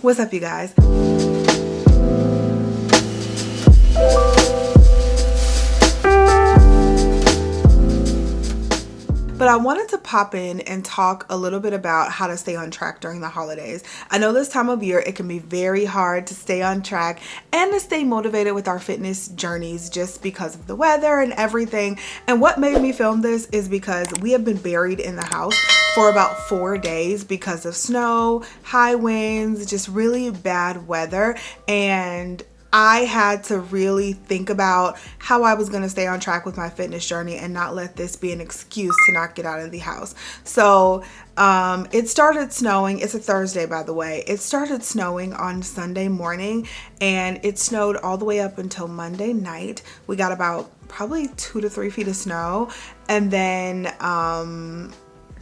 What's up, you guys? But I wanted to pop in and talk a little bit about how to stay on track during the holidays. I know this time of year it can be very hard to stay on track and to stay motivated with our fitness journeys just because of the weather and everything. And what made me film this is because we have been buried in the house for about 4 days because of snow, high winds, just really bad weather. And I had to really think about how I was going to stay on track with my fitness journey and not let this be an excuse to not get out of the house. So it started snowing. It's a Thursday, by the way. It started snowing on Sunday morning, and it snowed all the way up until Monday night. We got about probably 2 to 3 feet of snow. And then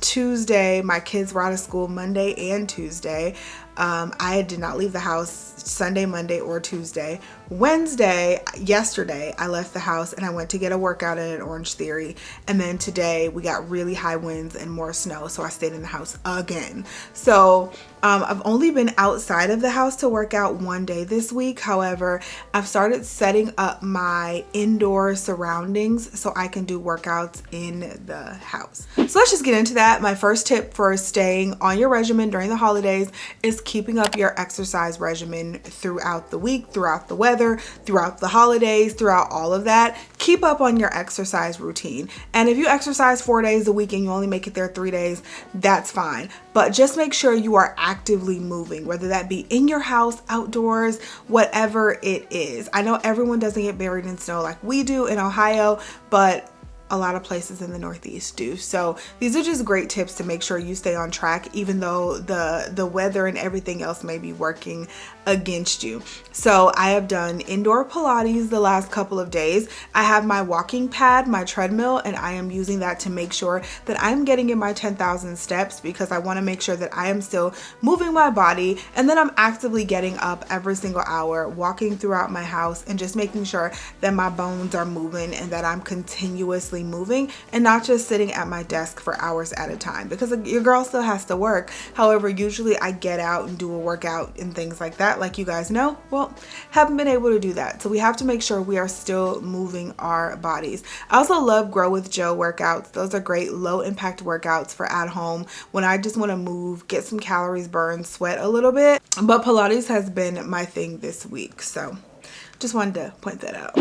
Tuesday, my kids were out of school Monday and Tuesday. I did not leave the house Sunday, Monday, or Tuesday. Wednesday, yesterday, I left the house and I went to get a workout at an Orange Theory. And then today we got really high winds and more snow, so I stayed in the house again. So I've only been outside of the house to work out 1 day this week. However, I've started setting up my indoor surroundings so I can do workouts in the house. So let's just get into that. My first tip for staying on your regimen during the holidays is keeping up your exercise regimen throughout the week, throughout the weather, throughout the holidays, throughout all of that. Keep up on your exercise routine. And if you exercise 4 days a week and you only make it there 3 days, that's fine. But just make sure you are actively moving, whether that be in your house, outdoors, whatever it is. I know everyone doesn't get buried in snow like we do in Ohio, but a lot of places in the Northeast do. So these are just great tips to make sure you stay on track, even though the weather and everything else may be working against you. So I have done indoor Pilates the last couple of days. I have my walking pad, my treadmill, and I am using that to make sure that I'm getting in my 10,000 steps, because I want to make sure that I am still moving my body. And then I'm actively getting up every single hour, walking throughout my house, and just making sure that my bones are moving and that I'm continuously moving and not just sitting at my desk for hours at a time, because your girl still has to work. However, usually I get out and do a workout and things like that, like you guys know. Well, haven't been able to do that. So we have to make sure we are still moving our bodies. I also love Grow with Joe workouts. Those are great low impact workouts for at home when I just want to move, get some calories burned, sweat a little bit. But Pilates has been my thing this week. So just wanted to point that out.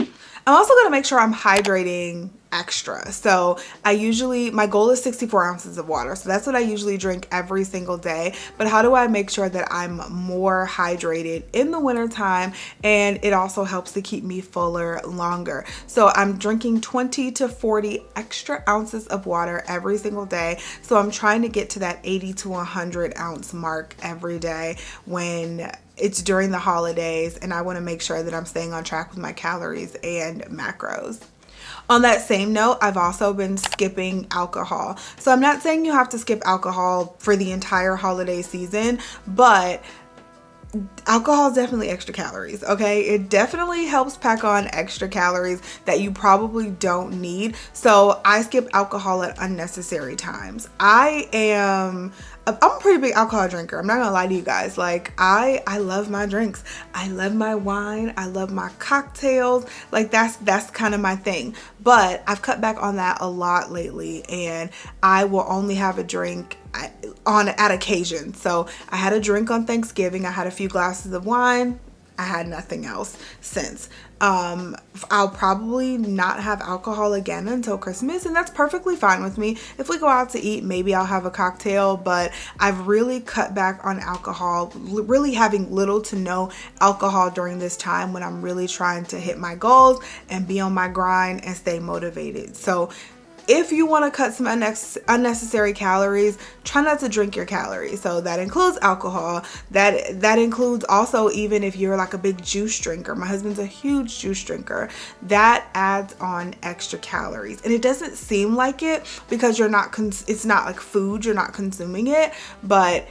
I'm also going to make sure I'm hydrating extra. So my goal is 64 ounces of water. So that's what I usually drink every single day. But how do I make sure that I'm more hydrated in the wintertime? And it also helps to keep me fuller longer. So I'm drinking 20 to 40 extra ounces of water every single day. So I'm trying to get to that 80 to 100 ounce mark every day when it's during the holidays, and I want to make sure that I'm staying on track with my calories and macros. On that same note, I've also been skipping alcohol. So I'm not saying you have to skip alcohol for the entire holiday season, but alcohol is definitely extra calories, okay? It definitely helps pack on extra calories that you probably don't need. So I skip alcohol at unnecessary times. I'm a pretty big alcohol drinker. I'm not gonna lie to you guys. Like I love my drinks. I love my wine. I love my cocktails. Like that's kind of my thing. But I've cut back on that a lot lately, and I will only have a drink at occasion. So I had a drink on Thanksgiving. I had a few glasses of wine. I had nothing else since. I'll probably not have alcohol again until Christmas, and that's perfectly fine with me. If we go out to eat, maybe I'll have a cocktail, but I've really cut back on alcohol, really having little to no alcohol during this time when I'm really trying to hit my goals and be on my grind and stay motivated. So if you want to cut some unnecessary calories, try not to drink your calories. So that includes alcohol. That includes also, even if you're like a big juice drinker. My husband's a huge juice drinker. That adds on extra calories. And it doesn't seem like it because it's not like food, you're not consuming it, but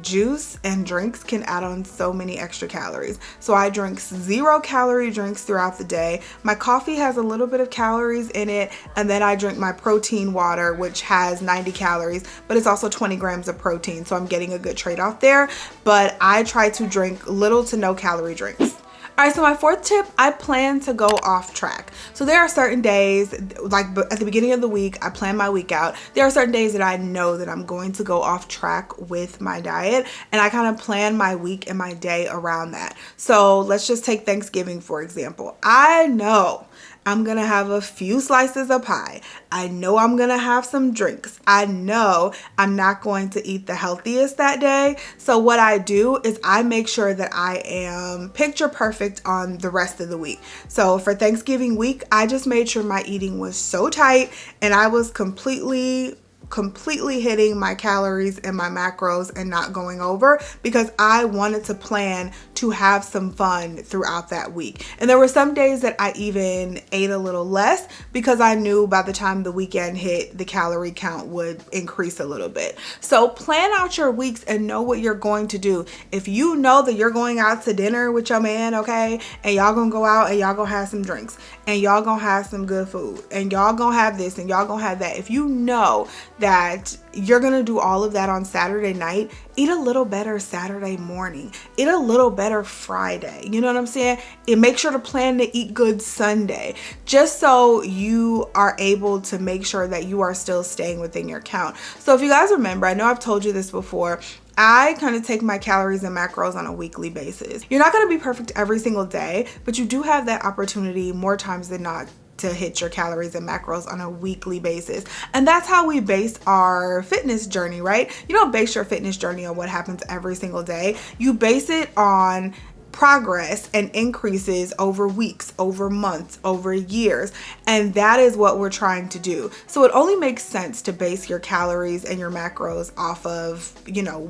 juice and drinks can add on so many extra calories. So I drink 0-calorie drinks throughout the day. My coffee has a little bit of calories in it, and then I drink my protein water, which has 90 calories, but it's also 20 grams of protein. So I'm getting a good trade-off there, but I try to drink little to no calorie drinks. All right, so my fourth tip, I plan to go off track. So there are certain days, like at the beginning of the week, I plan my week out. There are certain days that I know that I'm going to go off track with my diet, and I kind of plan my week and my day around that. So let's just take Thanksgiving, for example. I know I'm gonna have a few slices of pie. I know I'm gonna have some drinks. I know I'm not going to eat the healthiest that day. So what I do is I make sure that I am picture perfect on the rest of the week. So for Thanksgiving week, I just made sure my eating was so tight and I was completely hitting my calories and my macros and not going over, because I wanted to plan to have some fun throughout that week. And there were some days that I even ate a little less because I knew by the time the weekend hit, the calorie count would increase a little bit. So plan out your weeks and know what you're going to do. If you know that you're going out to dinner with your man, okay, and y'all gonna go out and y'all gonna have some drinks and y'all gonna have some good food and y'all gonna have this and y'all gonna have that. If you know that you're gonna do all of that on Saturday night, eat a little better Saturday morning, eat a little better Friday, you know what I'm saying? And make sure to plan to eat good Sunday, just so you are able to make sure that you are still staying within your count. So if you guys remember, I know I've told you this before, I kind of take my calories and macros on a weekly basis. You're not gonna be perfect every single day, but you do have that opportunity more times than not to hit your calories and macros on a weekly basis. And that's how we base our fitness journey, right? You don't base your fitness journey on what happens every single day. You base it on progress and increases over weeks, over months, over years. And that is what we're trying to do. So it only makes sense to base your calories and your macros off of,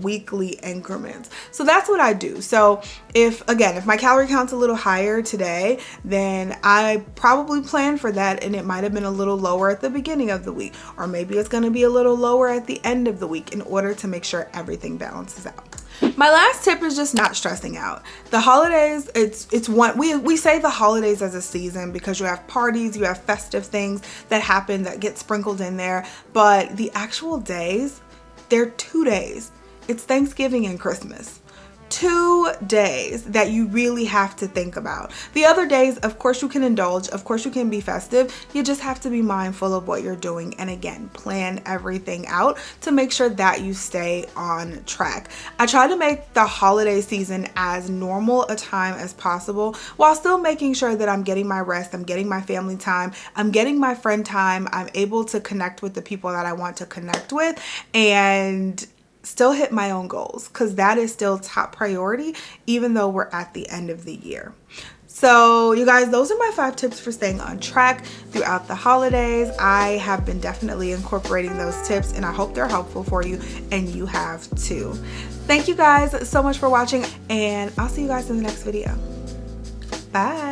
weekly increments. So that's what I do. So if my calorie count's a little higher today, then I probably plan for that, and it might have been a little lower at the beginning of the week, or maybe it's going to be a little lower at the end of the week, in order to make sure everything balances out. My last tip is just not stressing out. The holidays, we say the holidays as a season because you have parties, you have festive things that happen that get sprinkled in there, but the actual days, they're 2 days. It's Thanksgiving and Christmas. 2 days that you really have to think about. The other days, of course, you can indulge. Of course, you can be festive. You just have to be mindful of what you're doing. And again, plan everything out to make sure that you stay on track. I try to make the holiday season as normal a time as possible, while still making sure that I'm getting my rest, I'm getting my family time, I'm getting my friend time, I'm able to connect with the people that I want to connect with, and still hit my own goals, because that is still top priority, even though we're at the end of the year. So you guys, those are my 5 tips for staying on track throughout the holidays. I have been definitely incorporating those tips, and I hope they're helpful for you, and you have too. Thank you guys so much for watching, and I'll see you guys in the next video. Bye.